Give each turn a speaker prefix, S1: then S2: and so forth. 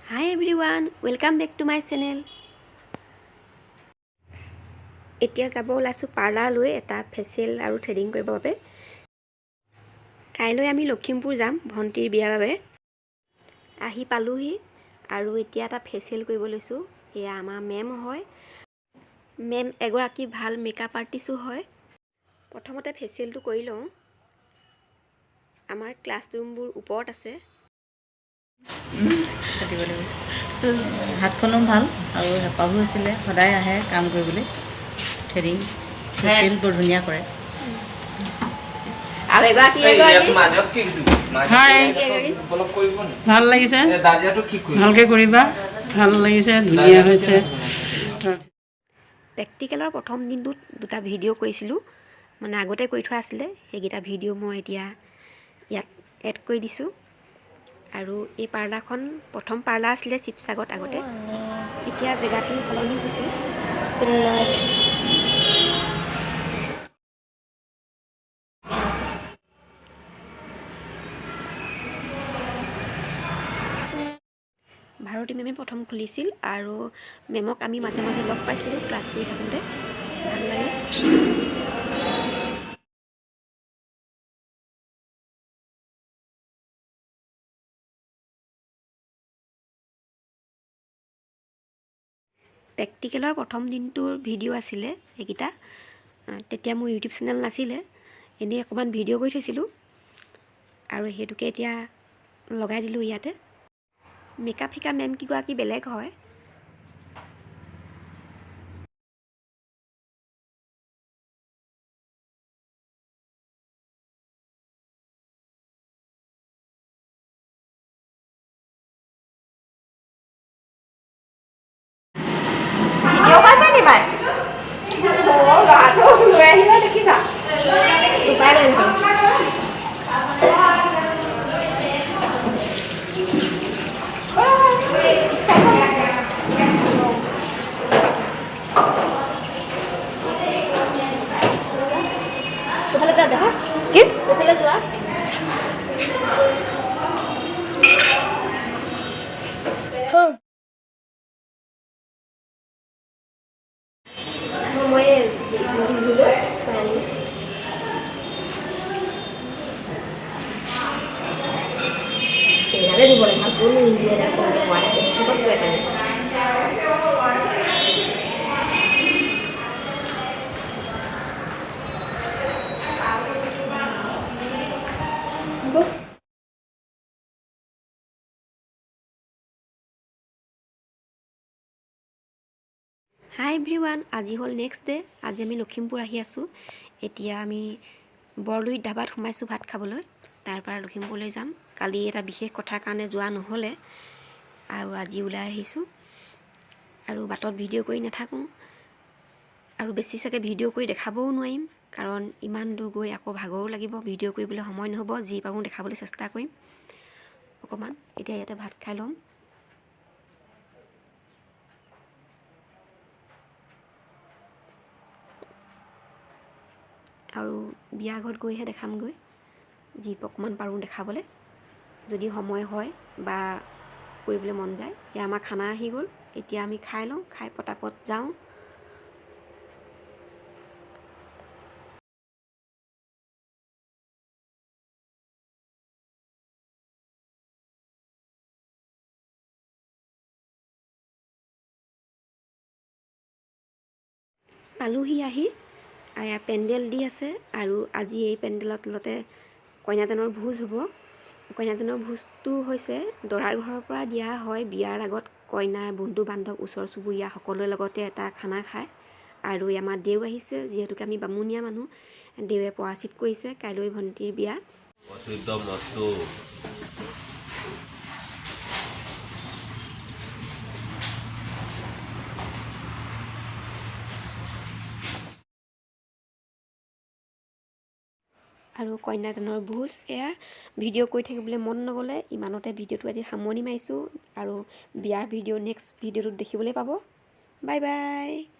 S1: Hi everyone, welcome back to my channel. এতিয়া যাব ওলাইছো পাৰ্লাৰলৈ এটা ফেচিয়েল আৰু থ্ৰেডিং কৰিবৰ বাবে। কাইলৈ আমি লখিমপুৰ যাম ভণ্টিৰ বিয়াৰ বাবে। আহি পালোহি আৰু এতিয়া এটা ফেচিয়েল কৰিব লৈছো। এয়া আমাৰ মেম হয়। মেম এগৰাকী ভাল মেকআপ আৰ্টিস্টও হয়। প্ৰথমতে ফেচিয়েলটো কৰি লওঁ। আমাৰ ক্লাছৰুমবোৰ ওপৰত আছে।
S2: হাতখনো ভাল আৰু হেঁপাহো আছিলে সদায় আহে কাম কৰিবলৈ থ্ৰেডিং ফেচিয়েল বৰ ধুনীয়া কৰে
S3: ভাল লাগিছে ভালকৈ কৰিবা ভাল লাগিছে ধুনীয়া হৈছে
S1: প্ৰেক্টিকেলৰ প্ৰথম দিনটোত দুটা ভিডিঅ' কৰিছিলোঁ মানে আগতে কৰি থোৱা আছিলে সেইকেইটা ভিডিঅ' মই এতিয়া ইয়াত এড কৰি দিছোঁ আৰু এই পাৰ্লাৰখন প্ৰথম পাৰ্লাৰ আছিলে শিৱসাগৰত আগতে এতিয়া জেগাটো সলনি হৈছে ভাৰতী মেমে প্ৰথম খুলিছিল আৰু মেমক আমি মাজে মাজে লগ পাইছিলোঁ ক্লাছ কৰি থাকোঁতে ভাল লাগে প্ৰেক্টিকেলৰ প্ৰথম দিনটোৰ ভিডিঅ' আছিলে সেইকেইটা তেতিয়া মোৰ ইউটিউব চেনেল নাছিলে এনেই অকণমান ভিডিঅ' কৰি থৈছিলোঁ আৰু সেইটোকে এতিয়া লগাই দিলোঁ ইয়াতে মেকআপ শিকা মেম কিগৰাকী বেলেগ হয় ভিডিঅ' পাইছা নি বাই লৈ আহিলে দেখিছা উপায় নাই দেখা কি যোৱা হাই এভৰিৱান আজি হ'ল নেক্সট ডে আজি আমি লখিমপুৰ আহি আছোঁ এতিয়া আমি বৰলুইত ধাবাত সোমাইছোঁ ভাত খাবলৈ তাৰ পৰা লখিমপুৰলৈ যাম কালি এটা বিশেষ কথাৰ কাৰণে যোৱা নহ'লে আৰু আজি ওলাই আহিছোঁ আৰু বাটত ভিডিঅ' কৰি নাথাকোঁ আৰু বেছি চাগে ভিডিঅ' কৰি দেখাবও নোৱাৰিম কাৰণ ইমান দূৰ গৈ আকৌ ভাগৰো লাগিব ভিডিঅ' কৰিবলৈ সময় নহ'ব যি পাৰোঁ দেখাবলৈ চেষ্টা কৰিম অকণমান এতিয়া ইয়াতে ভাত খাই ল'ম আৰু বিয়া ঘৰত গৈহে দেখামগৈ যি অকণমান পাৰোঁ দেখাবলৈ যদি সময় হয় বা কৰিবলৈ মন যায় এয়া আমাৰ খানা আহি গ'ল এতিয়া আমি খাই লওঁ খাই পটাপট যাওঁ পালোহি আহি এয়া পেণ্ডেল দি আছে আৰু আজি এই পেণ্ডেলৰ তলতে কন্যাদানৰ ভোজ হ'ব কন্যাদানৰ ভোজটো হৈছে দৰাৰ ঘৰৰ পৰা দিয়া হয় বিয়াৰ আগত কইনাৰ বন্ধু বান্ধৱ ওচৰ চুবুৰীয়া সকলোৰে লগতে এটা খানা খায় আৰু আমাৰ দেও আহিছে যিহেতুকে আমি বামুণীয়া মানুহ দেৱে পৰাচিত কৰিছে কাইলৈ ভণ্টিৰ বিয়া আৰু কন্যাদানৰ ভোজ এয়া ভিডিঅ' কৰি থাকিবলৈ মন নগ'লে ইমানতে ভিডিঅ'টো আজি সামৰণি মাৰিছোঁ আৰু বিয়াৰ ভিডিঅ' নেক্সট ভিডিঅ'টোত দেখিবলৈ পাব বাই বাই